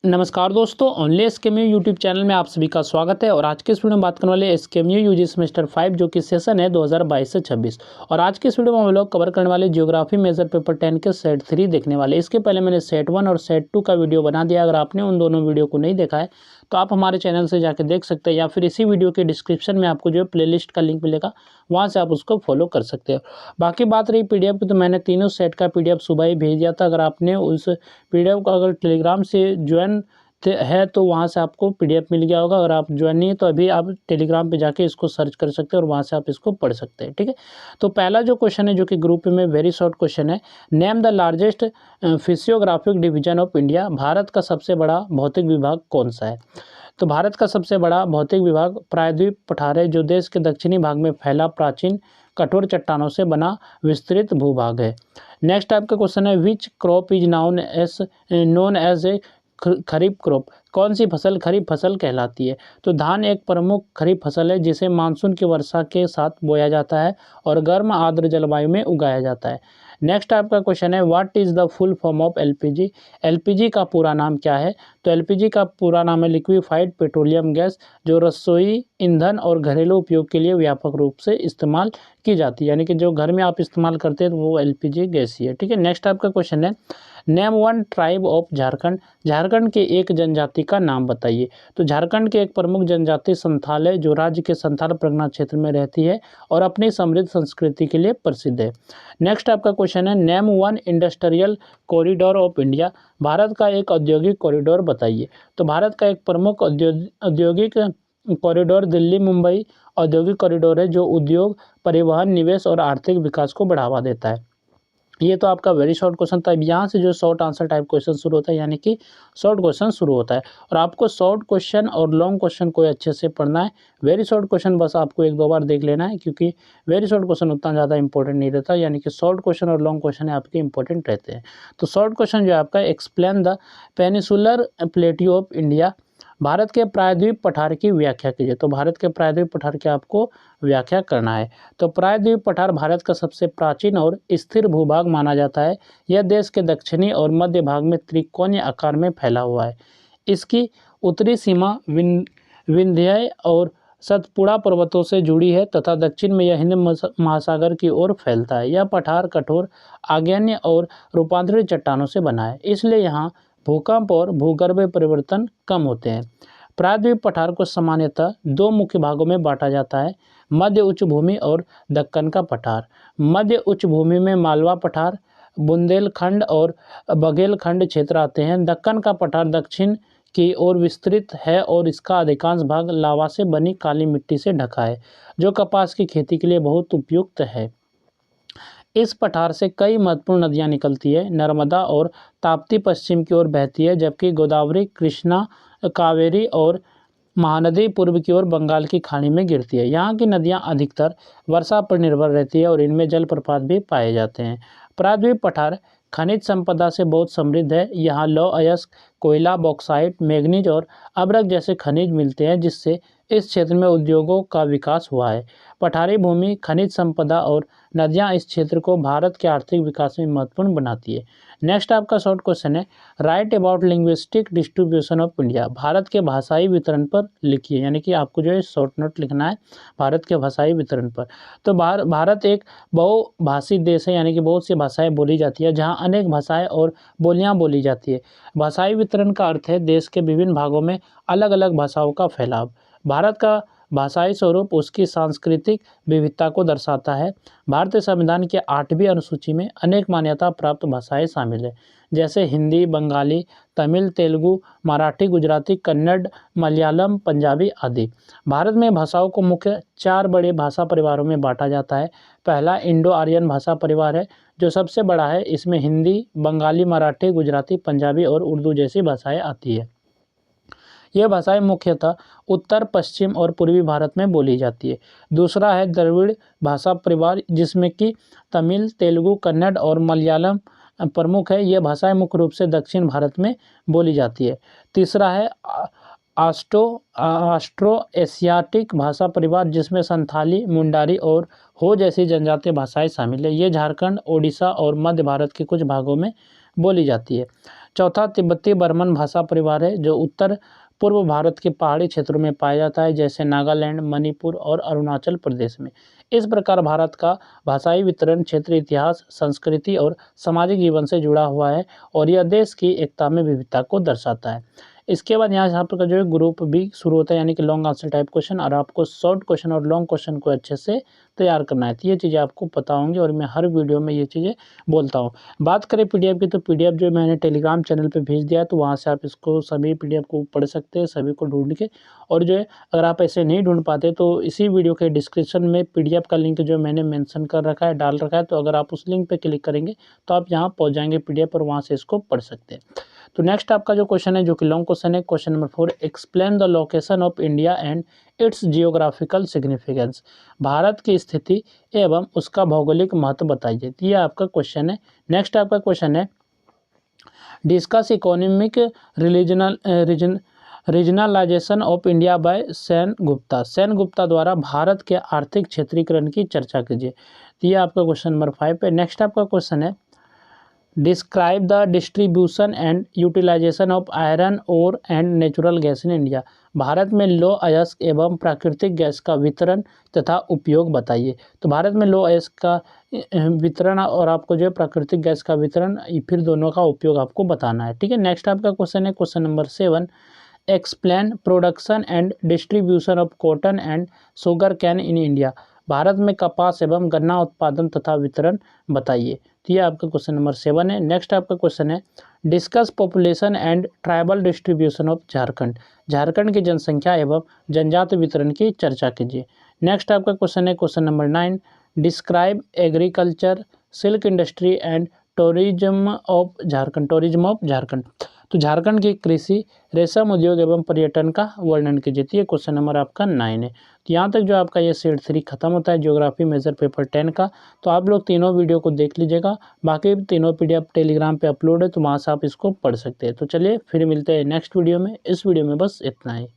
नमस्कार दोस्तों, only एसकेएमयू YouTube channel में आप सभी का स्वागत है। और आज के इस वीडियो में बात करने वाले एसकेएमयू यूजी सेमेस्टर 5 जो कि सेशन है 2022 से 26। और आज के इस वीडियो में हम लोग कवर करने वाले ज्योग्राफी मेजर पेपर 10 के सेट 3 देखने वाले। इसके पहले मैंने सेट 1 और सेट 2 का वीडियो बना दिया। अगर आपने उन दोनों वीडियो को नहीं देखा है तो आप हमारे चैनल से जाकर देख सकते हैं, या फिर इसी वीडियो के डिस्क्रिप्शन में आपको जो है प्लेलिस्ट का लिंक मिलेगा, वहाँ से आप उसको फॉलो कर सकते हो। बाकी बात रही पीडीएफ की, तो मैंने तीनों सेट का पीडीएफ सुबह ही भेज दिया था। अगर आपने उस पीडीएफ को अगर टेलीग्राम से ज्वाइन है तो वहाँ से आपको पीडीएफ मिल गया होगा। अगर आप ज्वाइन नहीं है तो अभी आप टेलीग्राम पे जाके इसको सर्च कर सकते हैं और वहाँ से आप इसको पढ़ सकते हैं, ठीक है। तो पहला जो क्वेश्चन है जो कि ग्रुप में वेरी शॉर्ट क्वेश्चन है, name the largest physiographic division of India. Bharat का सबसे बड़ा भौतिक विभाग कौन सा है? तो भारत का सबसे बड़ा भौतिक विभाग प्रायद्वीप पठार है, जो देश के दक्षिणी भाग में फैला प्राचीन कठोर चट्टानों से बना विस्तृत भूभाग है। नेक्स्ट टाइप का क्वेश्चन है, which crop is known as a kharif crop. कौन सी फसल खरीफ फसल कहलाती है? तो धान एक प्रमुख खरीफ फसल है जिसे मानसून की वर्षा के साथ बोया जाता है और गर्म आर्द्र जलवायु में उगाया जाता है। नेक्स्ट आपका क्वेश्चन है, what is the full form of LPG. LPG का पूरा नाम क्या है? तो एलपीजी का पूरा नाम है लिक्विफाइड पेट्रोलियम गैस, जो रसोई ईंधन और घरेलू उपयोग के लिए व्यापक रूप से इस्तेमाल की जाती है, यानी कि जो घर में आप इस्तेमाल करते हैं तो वो एलपीजी गैस ही है, ठीक है। नेक्स्ट आपका क्वेश्चन है, name one tribe of Jharkhand. Jharkhand के एक जनजाति का नाम बताइए। तो झारखंड के एक प्रमुख जनजाति संथाल है, जो राज्य के संथाल परगना क्षेत्र में रहती है और अपनी समृद्ध संस्कृति के लिए प्रसिद्ध है। नेक्स्ट आपका क्वेश्चन है, name one industrial corridor of India. Bharat का एक औद्योगिक कॉरिडोर बताइए। तो भारत का एक प्रमुख औद्योगिक कॉरिडोर दिल्ली मुंबई औद्योगिक कॉरिडोर है, जो उद्योग, परिवहन, निवेश और आर्थिक विकास को बढ़ावा देता है। ये तो आपका वेरी शॉर्ट क्वेश्चन था। यहाँ से जो शॉर्ट आंसर टाइप क्वेश्चन शुरू होता है, यानी कि शॉर्ट क्वेश्चन शुरू होता है। और आपको शॉर्ट क्वेश्चन और लॉन्ग क्वेश्चन को अच्छे से पढ़ना है। वेरी शॉर्ट क्वेश्चन बस आपको एक दो बार देख लेना है, क्योंकि वेरी शॉर्ट क्वेश्चन उतना ज़्यादा इंपॉर्टेंट नहीं रहता, यानी कि शॉर्ट क्वेश्चन और लॉन्ग क्वेश्चन आपके इंपॉर्टेंट रहते हैं। तो शॉर्ट क्वेश्चन जो है आपका, explain the peninsular plateau of India. Bharat के प्रायद्वीप पठार की व्याख्या कीजिए। तो भारत के प्रायद्वीप पठार की आपको व्याख्या करना है। तो प्रायद्वीप पठार भारत का सबसे प्राचीन और स्थिर भूभाग माना जाता है। यह देश के दक्षिणी और मध्य भाग में त्रिकोणीय आकार में फैला हुआ है। इसकी उत्तरी सीमा विंध्य और सतपुड़ा पर्वतों से जुड़ी है तथा दक्षिण में यह हिंद महासागर की ओर फैलता है। यह पठार कठोर, आग्नेय और रूपांतरित चट्टानों से बना है, इसलिए यहाँ भूकंप और भूगर्भ परिवर्तन कम होते हैं। प्रायद्वीप पठार को सामान्यतः दो मुख्य भागों में बांटा जाता है, मध्य उच्च भूमि और दक्कन का पठार। मध्य उच्च भूमि में मालवा पठार, बुंदेलखंड और बघेलखंड क्षेत्र आते हैं। दक्कन का पठार दक्षिण की ओर विस्तृत है और इसका अधिकांश भाग लावा से बनी काली मिट्टी से ढका है, जो कपास की खेती के लिए बहुत उपयुक्त है। इस पठार से कई महत्वपूर्ण नदियां निकलती है। नर्मदा और ताप्ती पश्चिम की ओर बहती है, जबकि गोदावरी, कृष्णा, कावेरी और महानदी पूर्व की ओर बंगाल की खाड़ी में गिरती है। यहाँ की नदियाँ अधिकतर वर्षा पर निर्भर रहती है और इनमें जलप्रपात भी पाए जाते हैं। प्रायद्वीप पठार खनिज संपदा से बहुत समृद्ध है। यहाँ लौह अयस्क, कोयला, बॉक्साइट, मैग्नीज और अभ्रक जैसे खनिज मिलते हैं, जिससे इस क्षेत्र में उद्योगों का विकास हुआ है। पठारी भूमि, खनिज संपदा और नदियाँ इस क्षेत्र को भारत के आर्थिक विकास में महत्वपूर्ण बनाती है। नेक्स्ट आपका शॉर्ट क्वेश्चन है, right about linguistic distribution of India. Bharat के भाषाई वितरण पर लिखिए, यानी कि आपको जो है शॉर्ट नोट लिखना है भारत के भाषाई वितरण पर। तो भारत एक बहुभाषी देश है, यानी कि बहुत सी भाषाएं बोली जाती है, जहां अनेक भाषाएं और बोलियां बोली जाती है। भाषाई वितरण का अर्थ है देश के विभिन्न भागों में अलग अलग भाषाओं का फैलाव। भारत का भाषाई स्वरूप उसकी सांस्कृतिक विविधता को दर्शाता है। भारतीय संविधान के 8वीं अनुसूची में अनेक मान्यता प्राप्त भाषाएं शामिल हैं, जैसे हिंदी, बंगाली, तमिल, तेलुगु, मराठी, गुजराती, कन्नड़, मलयालम, पंजाबी आदि। भारत में भाषाओं को मुख्य 4 बड़े भाषा परिवारों में बांटा जाता है। पहला इंडो आर्यन भाषा परिवार है, जो सबसे बड़ा है। इसमें हिंदी, बंगाली, मराठी, गुजराती, पंजाबी और उर्दू जैसी भाषाएं आती है। यह भाषाएं मुख्यतः उत्तर, पश्चिम और पूर्वी भारत में बोली जाती है। दूसरा है द्रविड़ भाषा परिवार, जिसमें कि तमिल, तेलुगु, कन्नड़ और मलयालम प्रमुख है। यह भाषाएं मुख्य रूप से दक्षिण भारत में बोली जाती है। तीसरा है ऑस्ट्रो एशियाटिक भाषा परिवार, जिसमें संथाली, मुंडारी और हो जैसी जनजातीय भाषाएं शामिल है। ये झारखंड, ओडिशा और मध्य भारत के कुछ भागों में बोली जाती है। चौथा तिब्बती बर्मन भाषा परिवार है जो उत्तर पूर्व भारत के पहाड़ी क्षेत्रों में पाया जाता है, जैसे नागालैंड, मणिपुर और अरुणाचल प्रदेश में। इस प्रकार भारत का भाषाई वितरण क्षेत्र इतिहास, संस्कृति और सामाजिक जीवन से जुड़ा हुआ है और यह देश की एकता में विविधता को दर्शाता है। इसके बाद यहाँ पर का जो है ग्रुप बी शुरू होता है, यानी कि लॉन्ग आंसर टाइप क्वेश्चन, और आपको शॉर्ट क्वेश्चन और लॉन्ग क्वेश्चन को अच्छे से तैयार करना है। तो ये चीज़ें आपको पता होंगी और मैं हर वीडियो में ये चीज़ें बोलता हूँ। बात करें पीडीएफ की, तो पीडीएफ जो मैंने टेलीग्राम चैनल पे भेज दिया है, तो वहाँ से आप इसको सभी पीडीएफ को पढ़ सकते हैं, सभी को ढूंढ के। और जो है अगर आप ऐसे नहीं ढूंढ पाते तो इसी वीडियो के डिस्क्रिप्शन में पीडीएफ का लिंक जो मैंने मेंशन कर रखा है, डाल रखा है, तो अगर आप उस लिंक पे क्लिक करेंगे तो आप यहाँ पहुँच जाएंगे पीडीएफ और वहाँ से इसको पढ़ सकते हैं। तो नेक्स्ट आपका जो क्वेश्चन है, जो कि लॉन्ग क्वेश्चन है, question number 4, explain the location of India and it's geographical significance. Bharat की स्थिति एवं उसका भौगोलिक महत्व बताइए। तो ये आपका क्वेश्चन है। नेक्स्ट आपका क्वेश्चन है, discuss economic regionalisation of India by Sen Gupta. Sen Gupta द्वारा भारत के आर्थिक क्षेत्रीकरण की चर्चा कीजिए। तो ये आपका क्वेश्चन नंबर 5 है। नेक्स्ट आपका क्वेश्चन है, describe the distribution and utilization of iron ore and natural gas in India. भारत में लौह अयस्क एवं प्राकृतिक गैस का वितरण तथा उपयोग बताइए। तो भारत में लौह अयस्क का वितरण और आपको जो है प्राकृतिक गैस का वितरण, फिर दोनों का उपयोग आपको बताना है। ठीक है। नेक्स्ट आपका क्वेश्चन है, question number 7, explain production and distribution of cotton and sugar can in India. भारत में कपास एवं गन्ना उत्पादन तथा वितरण बताइए। तो ये आपका क्वेश्चन नंबर 7 है। नेक्स्ट आपका क्वेश्चन है, discuss population and tribal distribution of Jharkhand. Jharkhand की जनसंख्या एवं जनजाति वितरण की चर्चा कीजिए। नेक्स्ट आपका क्वेश्चन है, question number 9, describe agriculture, silk industry and tourism of Jharkhand. तो झारखंड की कृषि, रेशम उद्योग एवं पर्यटन का वर्णन कीजिए। तो ये क्वेश्चन नंबर आपका 9 है। तो यहाँ तक जो आपका ये सेट 3 खत्म होता है ज्योग्राफी मेजर पेपर 10 का। तो आप लोग तीनों वीडियो को देख लीजिएगा, बाकी तीनों पीडीएफ टेलीग्राम पे अपलोड है, तो वहाँ से आप इसको पढ़ सकते हैं। तो चलिए फिर मिलते हैं नेक्स्ट वीडियो में। इस वीडियो में बस इतना ही।